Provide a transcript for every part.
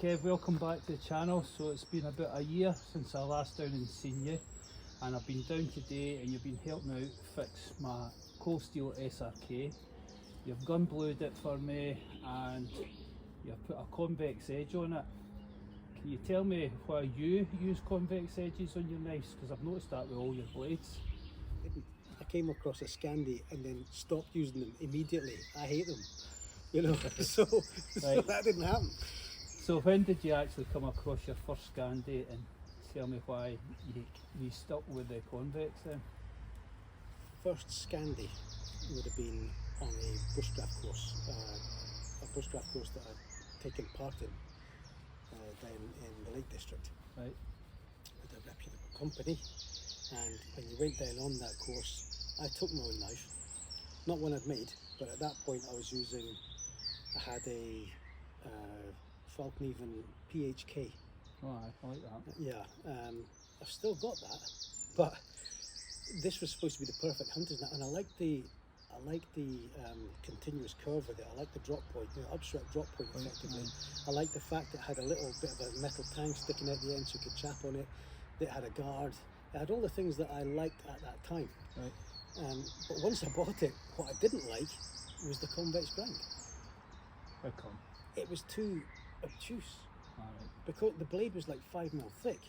Kev, welcome back to the channel. So it's been about a year since I last down and seen you, and I've been down today and you've been helping out fix my cold steel SRK. You've gun blued it for me and you've put a convex edge on it. Can you tell me why you use convex edges on your knives? Because I've noticed that with all your blades. I came across a Scandi and then stopped using them immediately. I hate them, you know, so that didn't happen. So when did you actually come across your first Scandi, and tell me why you stuck with the convex then? First Scandi would have been on a bushcraft course, that I'd taken part in down in the Lake District, right, with a reputable company. And when you went down on that course, I took my own knife, not one I'd made, but at that point I had a Falkneven PHK. Oh, I like that. Yeah, I've still got that, but this was supposed to be the perfect hunter's knife, and I like the continuous curve with it. I like the drop point, upstrike drop point effectively. I like the fact that it had a little bit of a metal tang sticking out the end so you could chap on it. It had a guard. It had all the things that I liked at that time. Right. But once I bought it, what I didn't like was the convex grind. How come? It was too obtuse. Right. Because the blade was like 5 mil thick,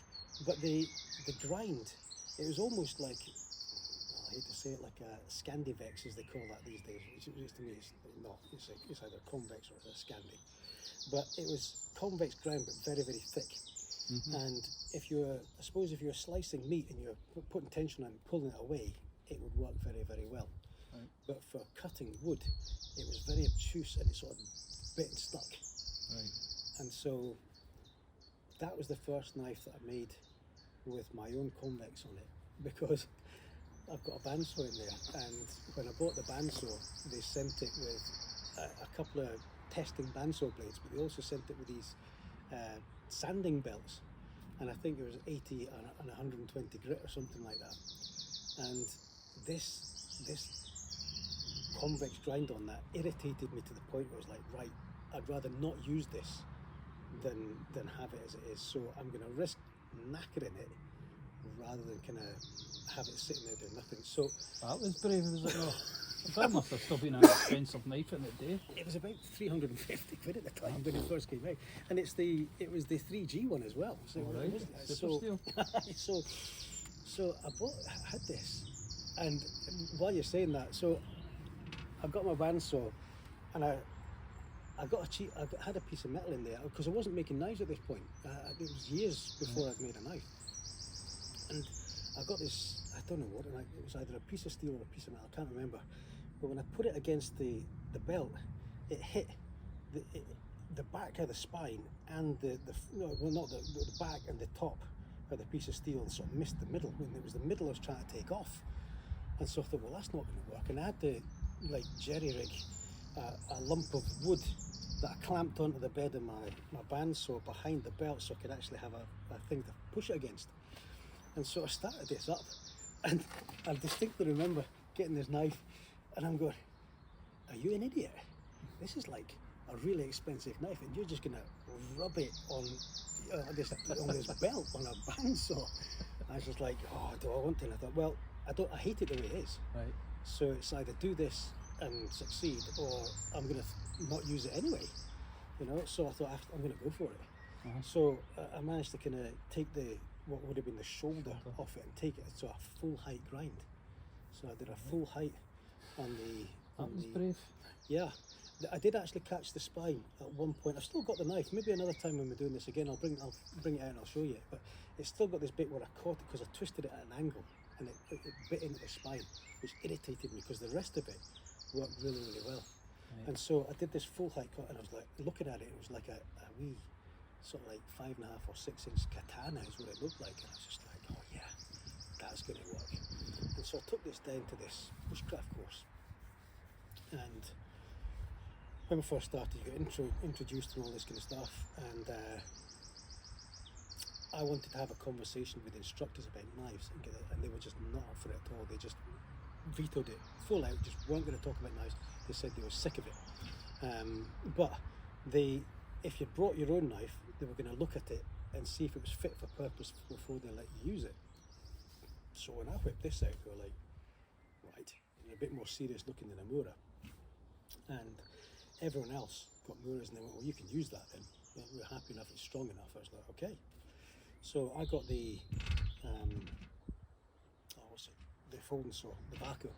but the grind, it was almost like, well, I hate to say it, like a Scandivex as they call that these days, which to me is not. It's either convex or it's a Scandi. But it was convex grind, but very, very thick. Mm-hmm. And if you're slicing meat and you're putting tension on it and pulling it away, it would work very, very well. Right. But for cutting wood, it was very obtuse and it sort of bit and stuck. Right. And so that was the first knife that I made with my own convex on it, because I've got a bandsaw in there, and when I bought the bandsaw, they sent it with a couple of testing bandsaw blades, but they also sent it with these sanding belts, and I think it was 80 and 120 grit or something like that. And this convex grind on that irritated me to the point where I was like, right, I'd rather not use this than have it as it is. So I'm going to risk knackering it rather than kind of have it sitting there doing nothing. So that was brave, was it not? That must have still been an expensive knife in the day. It was about 350 quid at the time when it first came out, and it was the 3G one as well. So right. So I had this, and while you're saying that, so I got my bandsaw, and I had a piece of metal in there because I wasn't making knives at this point. It was years before I'd made a knife, and I got this, I don't know what, and it was either a piece of steel or a piece of metal, I can't remember. But when I put it against the belt, it hit the back of the spine and the back and the top of the piece of steel, and sort of missed the middle, when it was the middle I was trying to take off. And so I thought, well, that's not going to work. And I had to jerry rig a lump of wood that I clamped onto the bed of my bandsaw behind the belt, so I could actually have a thing to push it against. And so I started this up, and I distinctly remember getting this knife, and I'm going, are you an idiot? This is like a really expensive knife, and you're just going to rub it on this belt on a bandsaw. I was just like, oh, do I want to? And I thought, well, I hate it the way it is. Right. So it's either do this and succeed, or I'm going to not use it anyway. So I thought, I'm going to go for it. Uh-huh. So I managed to kind of take what would have been the shoulder off it and take it to a full height grind. So I did a full height on the. That was brave. Yeah, I did actually catch the spine at one point. I've still got the knife. Maybe another time when we're doing this again, I'll bring it out and I'll show you. But it's still got this bit where I caught it because I twisted it at an angle, and it bit into the spine, which irritated me because the rest of it worked really, really well. Right. And so I did this full height cut, and I was like looking at it. It was like a wee sort of like 5.5 or 6 inch katana is what it looked like, and I was just like, oh yeah, that's going to work. And so I took this down to this bushcraft course, and when we first started, you got introduced to all this kind of stuff, and I wanted to have a conversation with instructors about knives and they were just not up for it at all. They just vetoed it full out, just weren't going to talk about knives. They said they were sick of it. But if you brought your own knife, they were going to look at it and see if it was fit for purpose before they let you use it. So when I whipped this out, they were like, right, you're a bit more serious looking than a Mura. And everyone else got Muras and they went, well, you can use that then. We're happy enough, it's strong enough. I was like, okay. So I got the, what's it? The folding saw, the Baco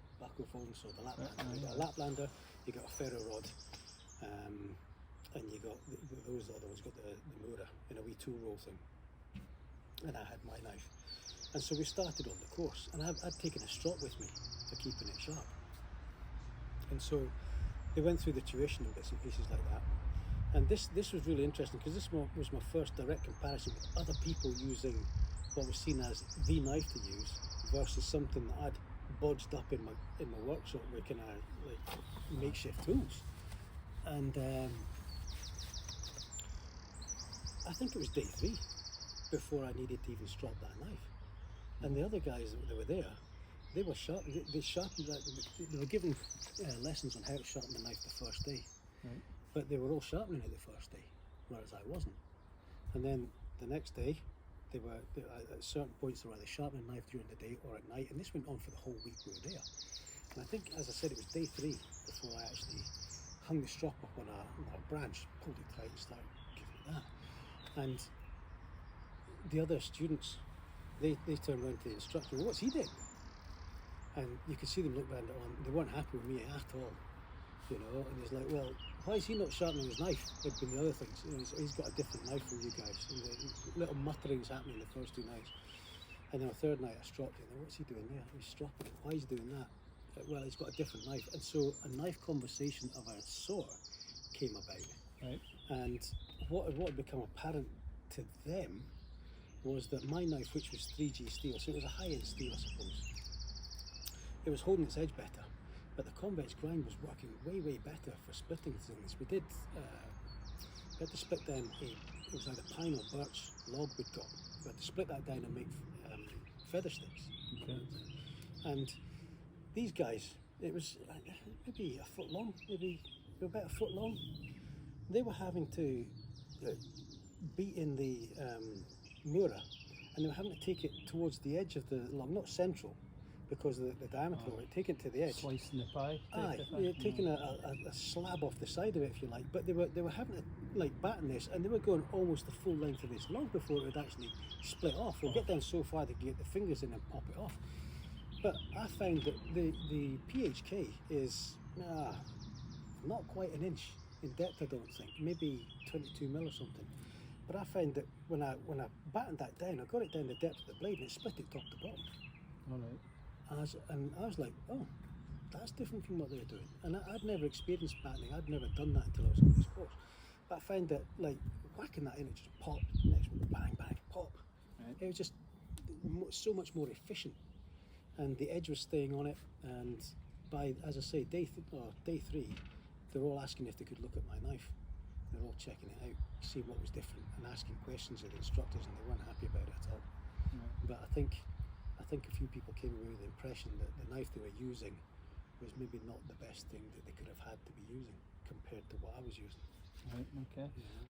folding saw, the Laplander. You got a Laplander, you got a ferro rod, and you got those other ones, got the Mura in a wee tool roll thing. And I had my knife. And so we started on the course, and I'd taken a strop with me for keeping it sharp. And so they went through the tuition and bits and pieces like that. And this was really interesting because this was my first direct comparison with other people using what was seen as the knife to use versus something that I'd bodged up in my workshop with kind of like makeshift tools. And I think it was day 3 before I needed to even strop that knife. And the other guys that were there, they were sharp. They sharpened that. They were given lessons on how to sharpen the knife the first day, Right. but they were all sharpening it the first day, whereas I wasn't. And then the next day, they were at certain points they were either sharpening the knife during the day or at night, and this went on for the whole week we were there. And I think, as I said, it was day 3 before I actually hung the strop up on a branch, pulled it tight, and started giving it that. And the other students, they turned around to the instructor, well, what's he doing? And you could see them look round it on. They weren't happy with me at all, you know. And he's like, well, why is he not sharpening his knife? It'd been the other things. You know, he's got a different knife from you guys. And the little mutterings happening the first 2 nights. And then the third night I stropped it. And what's he doing there? He's stropping it. Why is he doing that? Well, he's got a different knife. And so a knife conversation of a sort came about. Right. And what had become apparent to them was that my knife, which was 3G steel, so it was a high-end steel, I suppose, it was holding its edge better, but the Convex grind was working way better for splitting things. We had to split down it was either pine or birch log we'd got. We had to split that down and make feather sticks. Okay. And these guys, it was maybe a foot long, maybe about a foot long. They were having to beat in the Mura, and they were having to take it towards the edge of the log, not central, because of the diameter of it, take it to the edge. Slicing the pie. Aye, you're taking a slab off the side of it, if you like, but they were having to like batten this, and they were going almost the full length of this log before it would actually split off, or get down so far they could get the fingers in and pop it off. But I found that the PHK is not quite an inch in depth, I don't think, maybe 22 mil or something. But I found that when I battened that down, I got it down the depth of the blade and it split it top to bottom. All right. And I was like, oh, that's different from what they were doing. And I'd never experienced battening. I'd never done that until I was on this course. But I found that, like, whacking that in, it just popped. Next one, bang, bang, pop. Right. It was just so much more efficient. And the edge was staying on it. And by, as I say, day 3, they were all asking if they could look at my knife. They were all checking it out, seeing what was different, and asking questions of the instructors, and they weren't happy about it at all. Right. But I think a few people came away with the impression that the knife they were using was maybe not the best thing that they could have had to be using compared to what I was using. Right. Okay. Yeah.